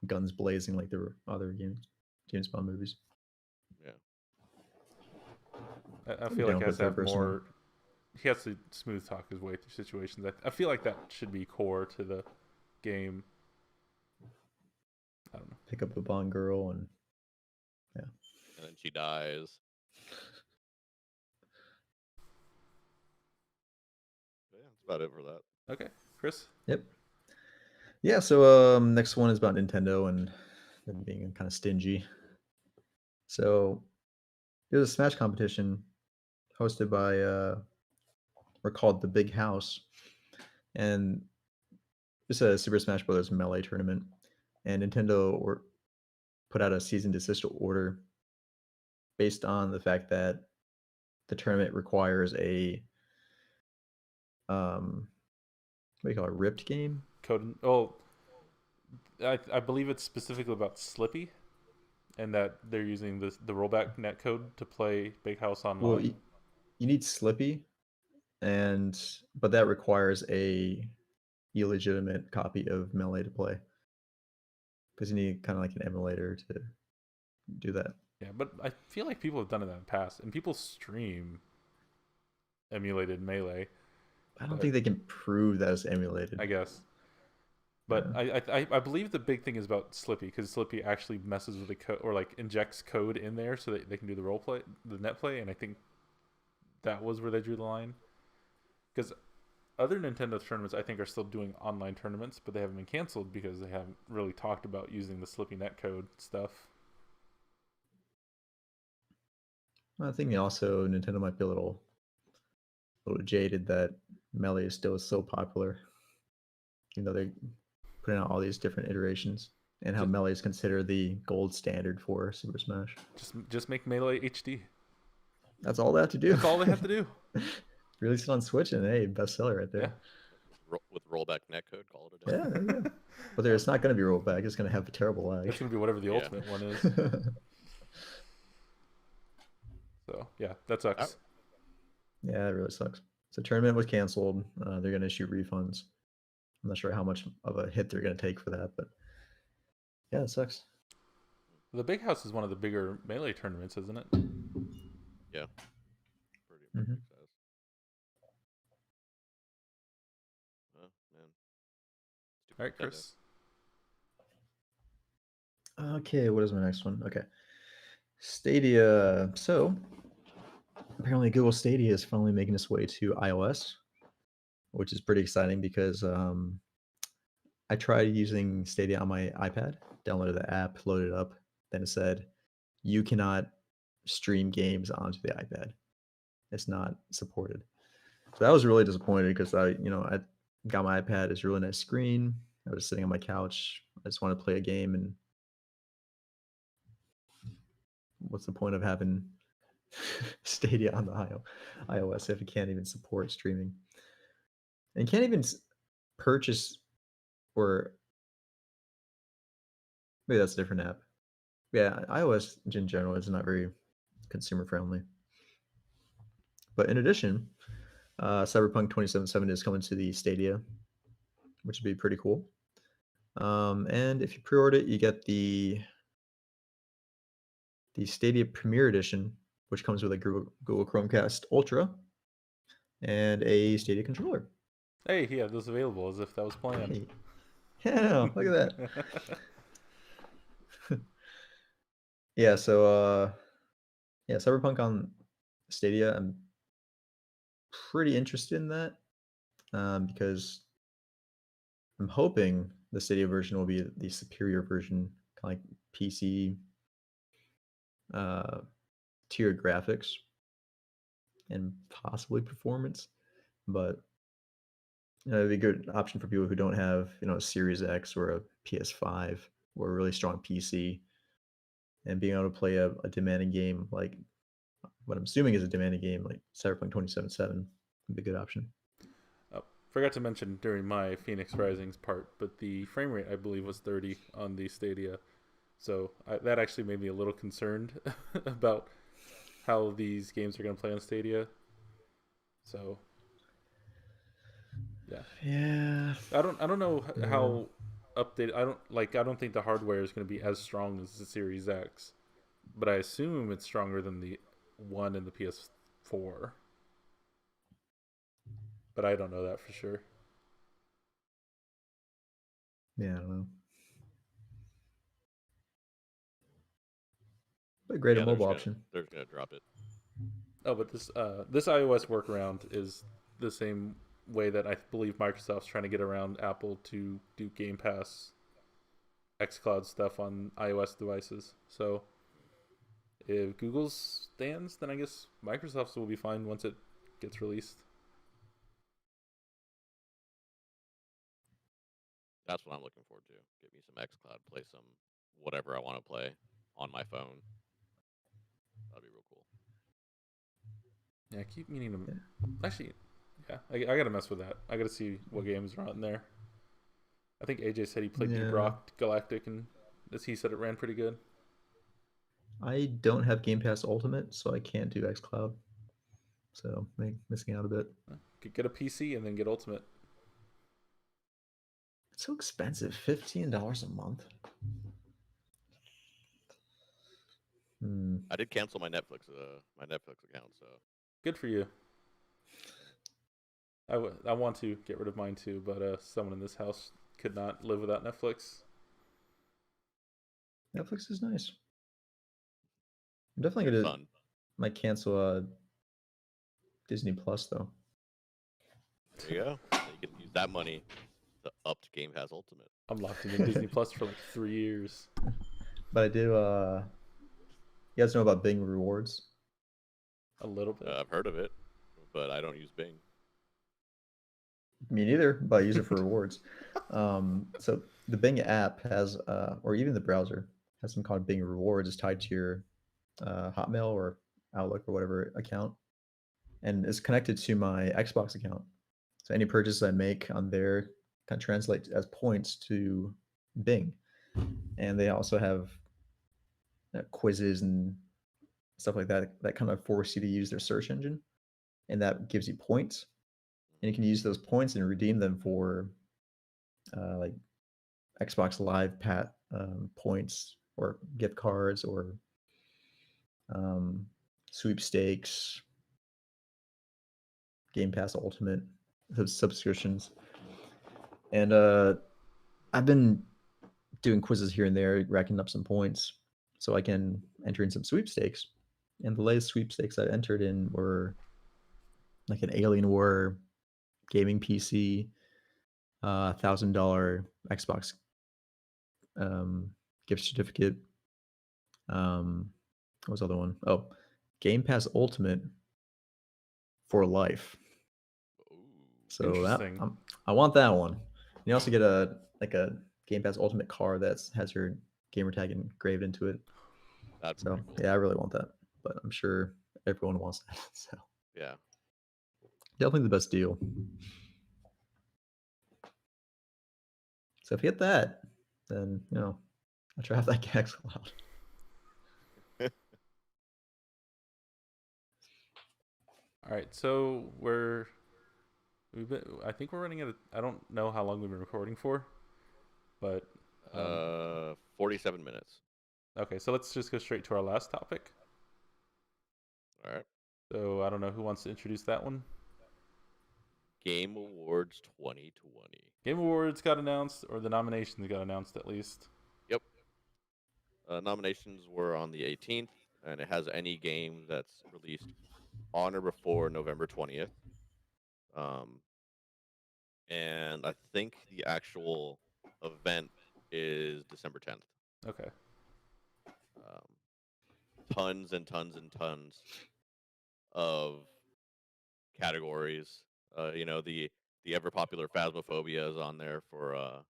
guns blazing like the other James Bond movies. Yeah. I feel like he has to have more. He has to smooth talk his way through situations. I feel like that should be core to the game. I don't know. Pick up a Bond girl and then she dies. But yeah, that's about it for that. Okay, Chris. Yep. Yeah. So next one is about Nintendo and them being kind of stingy. So there's a Smash competition hosted by or called the Big House, and it's a Super Smash Bros. Melee tournament, and Nintendo put out a cease and desist order based on the fact that the tournament requires a what do you call it, ripped game? Code. Oh, I believe it's specifically about Slippy, and that they're using the rollback netcode to play Big House Online. Well, you need Slippy, but that requires a illegitimate copy of Melee to play because you need kind of like an emulator to do that. Yeah, but I feel like people have done it in the past, and people stream emulated Melee. I don't think they can prove that it's emulated. I guess. But yeah. I believe the big thing is about Slippy, because Slippy actually messes with the code or like injects code in there so that they can do the role play, the net play, and I think that was where they drew the line. Because other Nintendo tournaments, I think, are still doing online tournaments, but they haven't been canceled because they haven't really talked about using the Slippy netcode stuff. I think also Nintendo might be a little jaded that Melee is still so popular, even though they're putting out all these different iterations, and how Melee is considered the gold standard for Super Smash. Just make Melee HD. That's all they have to do. That's all they have to do. Release it on Switch and hey, bestseller right there. Yeah. With rollback netcode, call it a day. Yeah. But it's not going to be rollback. It's going to have a terrible lag. It's going to be whatever the ultimate one is. So yeah, that sucks. Yeah, it really sucks. So tournament was canceled. They're going to issue refunds. I'm not sure how much of a hit they're going to take for that, but yeah, it sucks. The Big House is one of the bigger Melee tournaments, isn't it? Yeah. Pretty success. Oh, man. All right, Chris. Okay, what is my next one? Okay. Stadia. So apparently Google Stadia is finally making its way to iOS, which is pretty exciting because I tried using Stadia on my iPad, downloaded the app, loaded it up, then it said, you cannot stream games onto the iPad. It's not supported. So I was really disappointed because I got my iPad, it's a really nice screen. I was sitting on my couch. I just want to play a game, and what's the point of having Stadia on the iOS if it can't even support streaming? And can't even purchase, or maybe that's a different app. Yeah, iOS in general is not very consumer friendly. But in addition, Cyberpunk 2077 is coming to the Stadia which would be pretty cool. And if you pre-order it, you get the Stadia Premier Edition, which comes with a Google Chromecast Ultra and a Stadia controller. Hey, he had those available as if that was planned. Hey. Yeah, look at that. Yeah, so Cyberpunk on Stadia, I'm pretty interested in that because I'm hoping the Stadia version will be the superior version, kind of like PC tier graphics and possibly performance, but it'd be a good option for people who don't have a Series X or a PS5 or a really strong PC, and being able to play a demanding game like what I'm assuming is a demanding game like Cyberpunk 2077 would be a good option. Oh, forgot to mention during my Phoenix Rising's part, but the frame rate I believe was 30 on the Stadia, so that actually made me a little concerned about how these games are going to play on Stadia. So Yeah. I don't know how updated. I don't think the hardware is going to be as strong as the Series X, but I assume it's stronger than the one in the PS4. But I don't know that for sure. Yeah, I don't know. But a great mobile option. They're gonna drop it. Oh, but this iOS workaround is the same way that I believe Microsoft's trying to get around Apple to do Game Pass xCloud stuff on iOS devices. So if Google's stands, then I guess Microsoft's will be fine once it gets released. That's what I'm looking forward to. Get me some xCloud, play some whatever I want to play on my phone. That'd be real cool. Yeah, I keep meaning to. Actually, yeah, I gotta mess with that. I gotta see what games are on there. I think AJ said he played Deep Rock Galactic, and as he said, it ran pretty good. I don't have Game Pass Ultimate, so I can't do xCloud. So missing out a bit. Could get a PC and then get Ultimate. It's so expensive, $15 a month. I did cancel my Netflix account, so good for you. I want to get rid of mine too, but someone in this house could not live without Netflix. Netflix is nice. I'm definitely might cancel Disney Plus though. There you go. You can use that money to up to Game Pass Ultimate. I'm locked in Disney Plus for like 3 years. But I do. You guys know about Bing Rewards? A little bit. I've heard of it, but I don't use Bing. Me neither, but I use it for rewards. So the Bing app has, or even the browser has something called Bing Rewards. It's tied to your Hotmail or Outlook or whatever account, and it's connected to my Xbox account. So any purchase I make on there can translate as points to Bing, and they also have quizzes and stuff like that that kind of force you to use their search engine, and that gives you points, and you can use those points and redeem them for like Xbox Live points or gift cards or sweepstakes, Game Pass Ultimate subscriptions. And I've been doing quizzes here and there, racking up some points so I can enter in some sweepstakes. And the latest sweepstakes I entered in were like an Alien War gaming PC, $1,000 Xbox gift certificate. What was the other one? Oh, Game Pass Ultimate for life. So that I want that one. You also get a Game Pass Ultimate car that has your gamer tag engraved into it. That's so cool. Yeah, I really want that, but I'm sure everyone wants that. So yeah, definitely the best deal. So if you get that, then I'll try out that xCloud. All right, so we're I think we're running at. I don't know how long we've been recording for, but 47 minutes. okay. So let's just go straight to our last topic. All right. So I don't know who wants to introduce that one. Game Awards 2020. Game Awards got announced, or the nominations got announced at least. Yep. Nominations were on the 18th, and it has any game that's released on or before November 20th. And I think the actual event is December 10th. Okay. Tons and tons and tons of categories. The ever popular Phasmophobia is on there for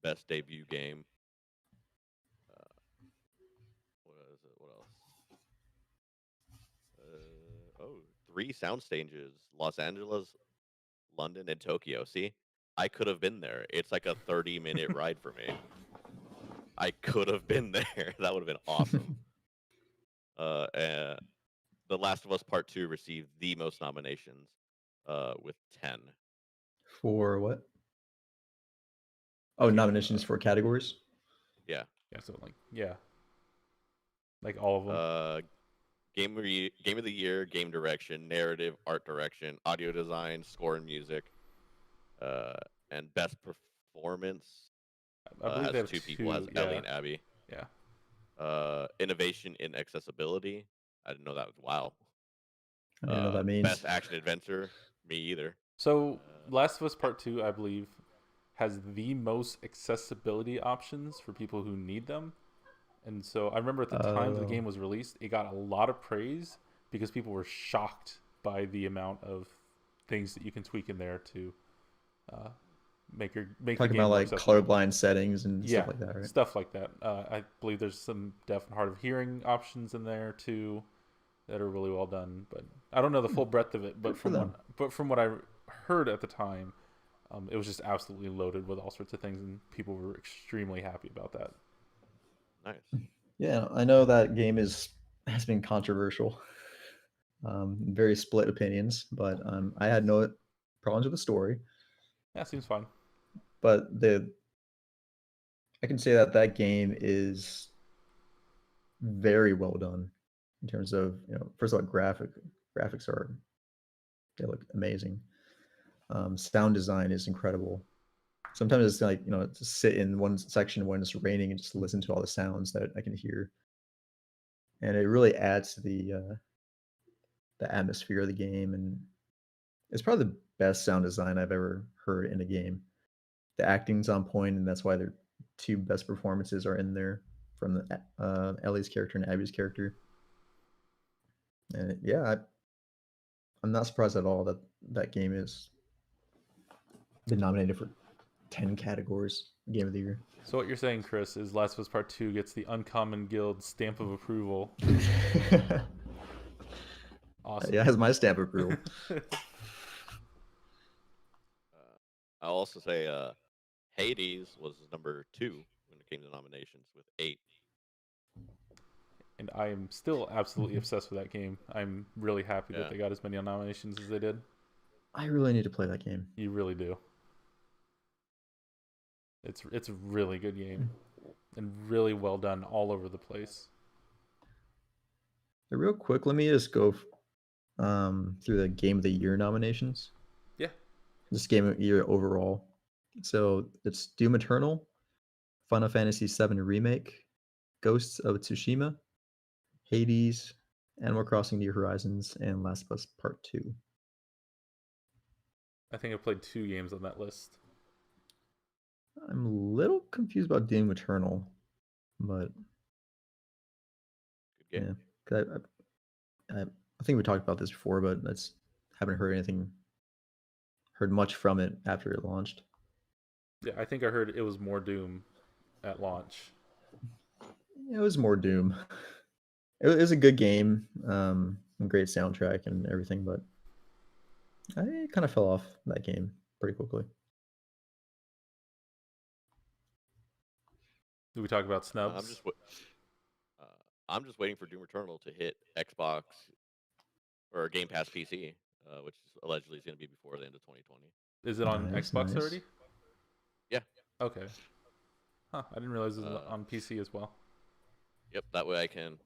best debut game. What is it? What else? 3 sound stages: Los Angeles, London, and Tokyo. See, I could have been there. It's like a 30-minute ride for me. I could have been there. That would have been awesome. And The Last of Us Part 2 received the most nominations with 10. For what? Oh, nominations for categories? Yeah. Yeah. So like all of them. Game of the Year, Game Direction, Narrative, Art Direction, Audio Design, Score and Music, and Best Performance. I believe Has they have two people. Has Ellie and Abby. Yeah. Innovation in Accessibility. I didn't know that. Wow. I don't know what that means. Best Action Adventure. Me either. So Last of Us Part 2, I believe, has the most accessibility options for people who need them. And so I remember at the time the game was released, it got a lot of praise because people were shocked by the amount of things that you can tweak in there to make Talking the game about more like accessible. colorblind settings and stuff like that, right? Stuff like that. I believe there's some deaf and hard of hearing options in there too that are really well done. But I don't know the full breadth of it. But from what I heard at the time, it was just absolutely loaded with all sorts of things, and people were extremely happy about that. Nice. Yeah, I know that game has been controversial. Very split opinions, but I had no problems with the story. Yeah, seems fine. But I can say that game is very well done in terms of, first of all, graphics they look amazing. Sound design is incredible. Sometimes it's like, to sit in one section when it's raining and just listen to all the sounds that I can hear. And it really adds to the atmosphere of the game, and it's probably the best sound design I've ever heard in a game. The acting's on point, and that's why their 2 best performances are in there from Ellie's character and Abby's character. And I'm not surprised at all that game is been nominated for 10 categories, Game of the Year. So what you're saying, Chris, is Last of Us Part 2 gets the Uncommon Guild stamp of approval. Awesome. Yeah, it has my stamp of approval. I'll also say Hades was number 2 when it came to nominations with 8. And I am still absolutely obsessed with that game. I'm really happy that they got as many nominations as they did. I really need to play that game. You really do. It's a really good game and really well done all over the place. Real quick, let me just go through the Game of the Year nominations. Yeah. This Game of the Year overall. So it's Doom Eternal, Final Fantasy VII Remake, Ghosts of Tsushima, Hades, Animal Crossing: New Horizons, and Last of Us Part 2. I think I played 2 games on that list. I'm a little confused about Doom Eternal, but good game. Yeah, I think we talked about this before, but haven't heard much from it after it launched. Yeah, I think I heard it was more Doom at launch. It was more Doom. It was a good game, great soundtrack and everything, but I kind of fell off that game pretty quickly. Did we talk about snubs? I'm just waiting for Doom Eternal to hit Xbox or Game Pass PC. which allegedly is going to be before the end of 2020. Is it on Nice, Xbox nice. already? Yeah. Okay. Huh, I didn't realize it was Uh, on PC as well. Yep, that way I can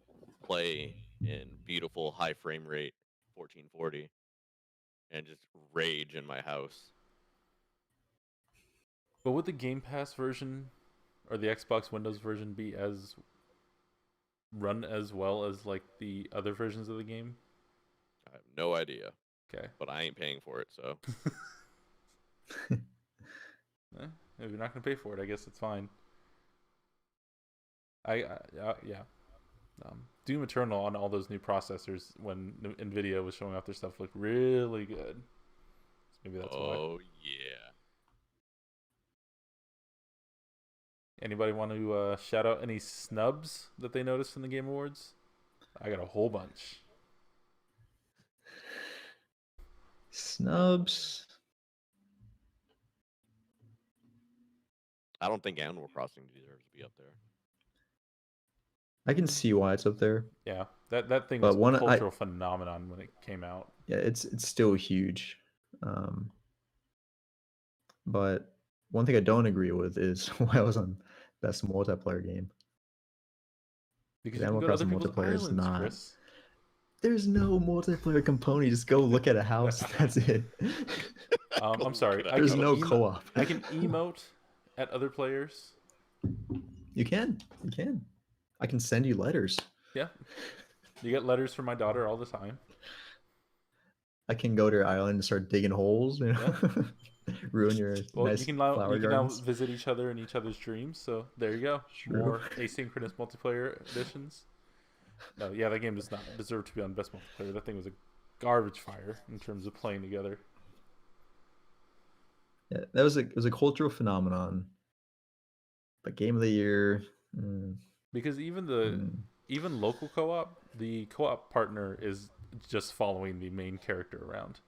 play in beautiful high frame rate 1440 and just rage in my house. But would the Game Pass version or the Xbox Windows version be as run as well as like the other versions of the game? I have no idea, Okay. but I ain't paying for it, so. If you're not gonna pay for it, I guess it's fine. Yeah. Doom Eternal on all those new processors when Nvidia was showing off their stuff looked really good. So maybe that's why. Oh, yeah. Anybody want to shout out any snubs that they noticed in the Game Awards? I got a whole bunch. Snubs. I don't think Animal Crossing deserves to be up there. I can see why it's up there. Yeah, that thing But was a one cultural phenomenon when it came out. Yeah, it's still huge. But one thing I don't agree with is why it was on best multiplayer game. Because you can Animal go to other Crossing people's multiplayer is islands, not. Chris. There's no multiplayer component. You just go look at a house. That's it. I'm sorry. There's no co-op. I can emote at other players. You can. I can send you letters. Yeah. You get letters from my daughter all the time. I can go to your island and start digging holes. You know? Ruin your nice you can flower now gardens. visit each other in each other's dreams. So there you go. True. More asynchronous multiplayer editions. No, yeah, that game does not deserve to be on best multiplayer. That thing was a garbage fire in terms of playing together. Yeah, it was a cultural phenomenon. But game of the year. Because even local co-op, the co-op partner is just following the main character around.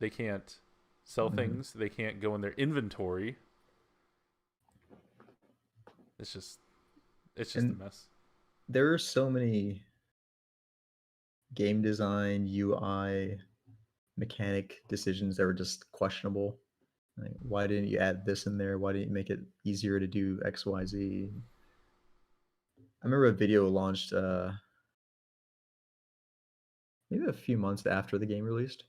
They can't sell things. They can't go in their inventory. It's just a mess. There are so many game design, UI, mechanic decisions that were just questionable. Like, why didn't you add this in there? Why didn't you make it easier to do X, Y, Z? I remember a video launched maybe a few months after the game released,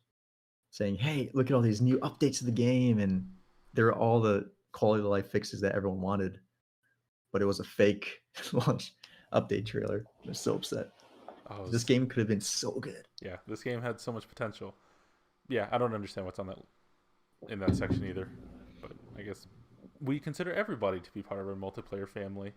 saying, "Hey, look at all these new updates to the game, and they're all the quality of life fixes that everyone wanted." But it was a fake launch update trailer. I'm so upset. This game could have been so good. Yeah, this game had so much potential. Yeah, I don't understand what's on in that section either. But I guess we consider everybody to be part of our multiplayer family.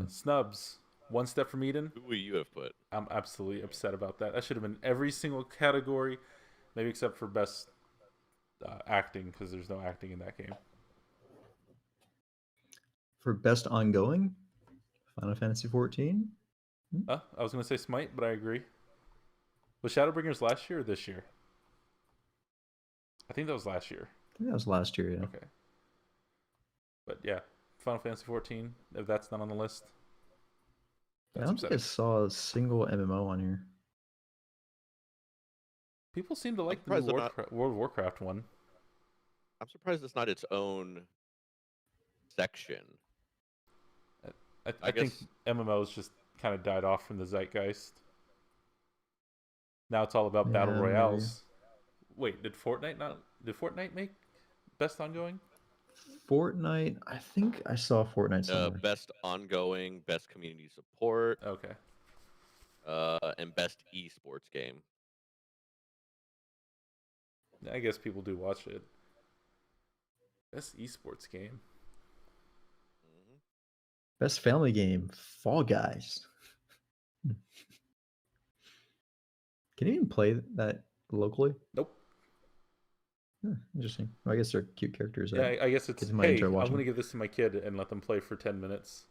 Snubs. One Step from Eden. Who would you have put? I'm absolutely upset about that. That should have been every single category, maybe except for best acting, because there's no acting in that game. For best ongoing, Final Fantasy 14. I was going to say Smite, but I agree. Was Shadowbringers last year or this year? I think that was last year. I think that was last year, yeah. Okay. But yeah, Final Fantasy 14, if that's not on the list. I don't think I saw a single MMO on here. People seem to like the new World of Warcraft one. I'm surprised it's not its own section. I think MMOs just kind of died off from the zeitgeist. Now it's all about battle royales. Maybe. Wait, did Fortnite make best ongoing? Fortnite, I think I saw Fortnite somewhere. Best ongoing, best community support. Okay. And best esports game. I guess people do watch it. Best esports game. Best family game, Fall Guys. Can you even play that locally? Nope. Interesting. Well, I guess they're cute characters. Yeah, I guess it's, hey, I'm going to give this to my kid and let them play for 10 minutes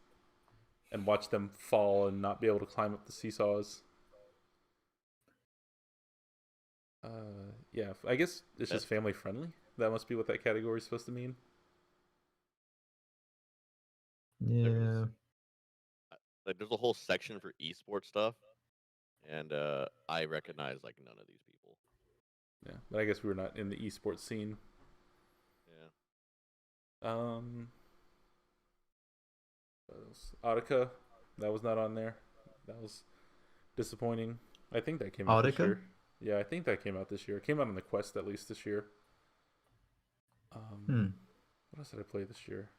and watch them fall and not be able to climb up the seesaws. Yeah, I guess it's just family friendly. That must be what that category is supposed to mean. Yeah. like there's a whole section for esports stuff, and I recognize like none of these people. Yeah, but I guess we were not in the esports scene. Yeah. Audica, that was not on there. That was disappointing. I think that came out this Audica? year. Yeah, I think that came out this year. It came out on the Quest at least this year. Hmm. What else did I play this year?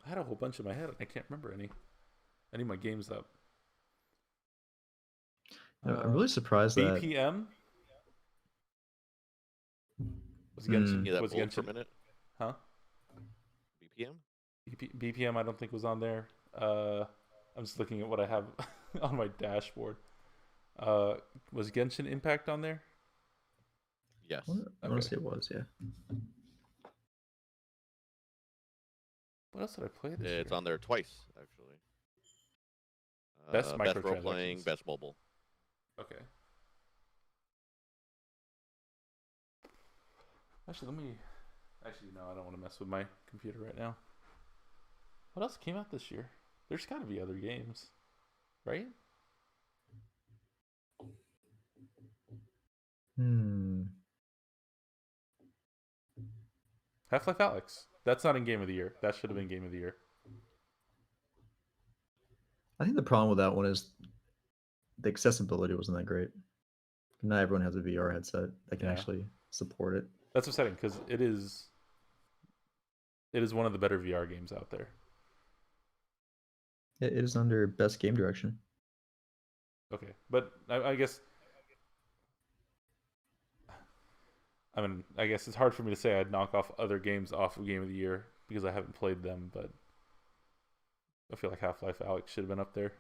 I had a whole bunch in my head. I can't remember any. I need my games up. I'm really surprised that BPM was Hmm. Genshin. Yeah, that Was bullet per Genshin? minute. Huh? BPM. BPM. I don't think was on there. I'm just looking at what I have on my dashboard. Was Genshin Impact on there? Yes. I want to say it was, yeah. What else did I play this year? It's on there twice actually. Best Best role microtransactions. playing, best mobile. Okay. Actually, let me. Actually, no, I don't want to mess with my computer right now. What else came out this year? There's got to be other games, right? Half-Life Alyx. That's not in Game of the Year. That should have been Game of the Year. I think the problem with that one is the accessibility wasn't that great. Not everyone has a VR headset that can Yeah. actually support it. That's upsetting because it is one of the better VR games out there. It is under best game direction. Okay, but I guess. I mean, I guess it's hard for me to say I'd knock off other games off of Game of the Year because I haven't played them, but I feel like Half-Life Alyx should have been up there.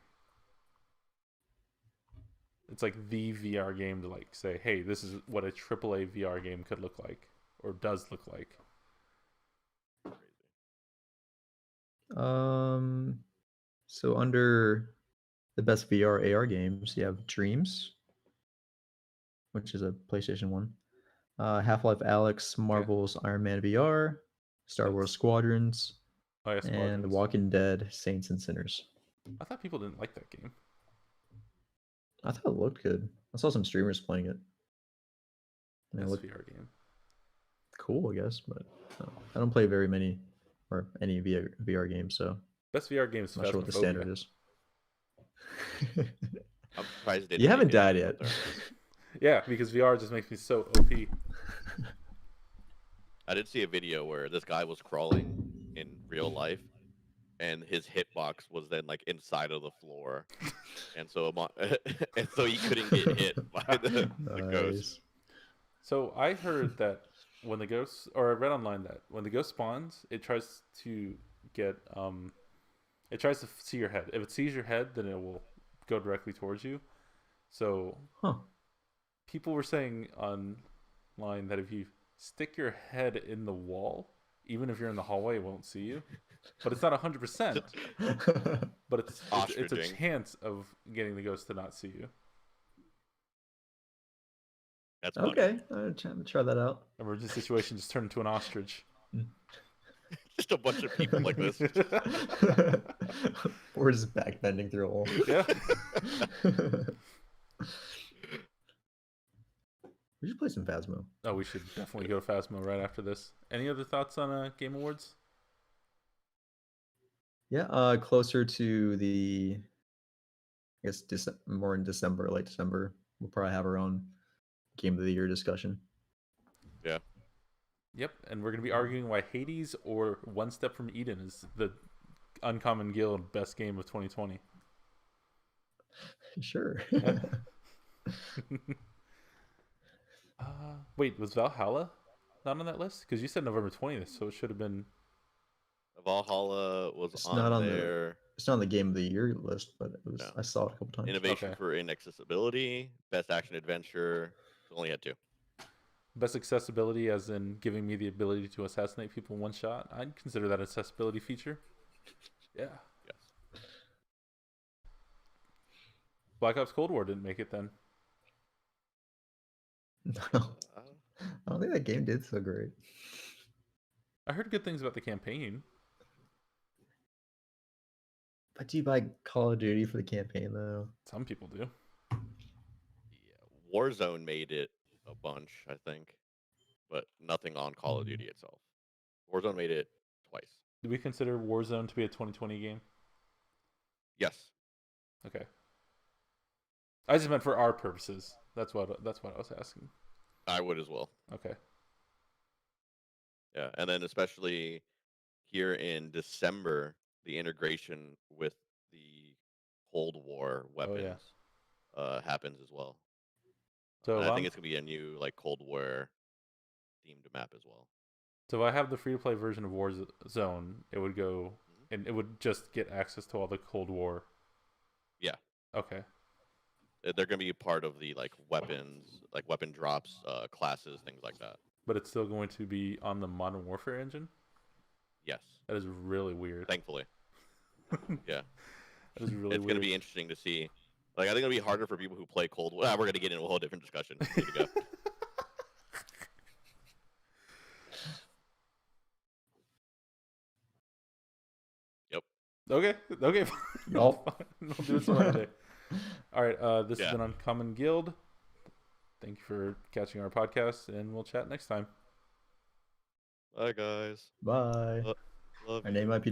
It's like the VR game to like say, hey, this is what a AAA VR game could look like or does look like. So under the best VR AR games, you have Dreams, which is a PlayStation 1. Half-Life Alyx, Marvel's Iron Man VR, Star Wars Squadrons, Oh, yeah, and Squadrons. Walking Dead, Saints and Sinners. I thought people didn't like that game. I thought it looked good. I saw some streamers playing it. It Best looked VR game. cool, I guess, but I don't play very many or any VR games, so Best VR game is I'm not sure what the standard Phasmophobia. is. I'm surprised they didn't You haven't make it died up yet. there. Yeah, because VR just makes me so OP. I did see a video where this guy was crawling in real life, and his hitbox was then like inside of the floor, and so and so he couldn't get hit by the ghost. Nice. So I heard that when the ghost, or I read online that when the ghost spawns, it tries to get, it tries to see your head. If it sees your head, then it will go directly towards you. So people were saying online that if you stick your head in the wall, even if you're in the hallway, it won't see you. But it's not 100%. But it's a Ostriching. chance of getting the ghost to not see you. That's funny. Okay, I'm trying to try that out. Emergency situation just turned into an ostrich. Just a bunch of people like this. Or just backbending through a wall. Yeah. We should play some Phasmo. Oh, we should definitely go to Phasmo right after this. Any other thoughts on Game Awards? Yeah, closer to the, I guess, more in December, late December, we'll probably have our own Game of the Year discussion. Yeah. Yep, and we're going to be arguing why Hades or One Step from Eden is the Uncommon Guild best game of 2020. Sure. Yeah. Wait, was Valhalla not on that list? Because you said November 20th, so it should have been. Valhalla was It's not on there. It's not on the Game of the Year list, but it was. No. I saw it a couple times. Innovation Okay. for inaccessibility, best action adventure. Only had 2. Best accessibility, as in giving me the ability to assassinate people in one shot. I'd consider that an accessibility feature. Yeah. Yes. Black Ops Cold War didn't make it then. No, I don't think that game did so great. I heard good things about the campaign. But do you buy Call of Duty for the campaign though? Some people do. Yeah, Warzone made it a bunch, I think, but nothing on Call of Duty itself. Warzone made it twice. Do we consider Warzone to be a 2020 game? Yes. Okay. I just meant for our purposes. That's what I was asking. I would as well. Okay. Yeah, and then especially here in December, the integration with the Cold War weapons happens as well. So And I think it's gonna be a new like Cold War themed map as well. So if I have the free to play version of Warzone, it would go and it would just get access to all the Cold War. Yeah. Okay. They're gonna be part of the like weapons, like weapon drops, classes, things like that. But it's still going to be on the Modern Warfare engine? Yes. That is really weird. Thankfully. Yeah. That is really It's weird. gonna be interesting to see. Like I think it'll be harder for people who play Cold War. We're gonna get into a whole different discussion. Here we go. Yep. Okay. Yup. We'll do it some other day. All right. This has Yeah. been Uncommon Guild. Thank you for catching our podcast, and we'll chat next time. Bye guys. Bye. Love Our you. name might be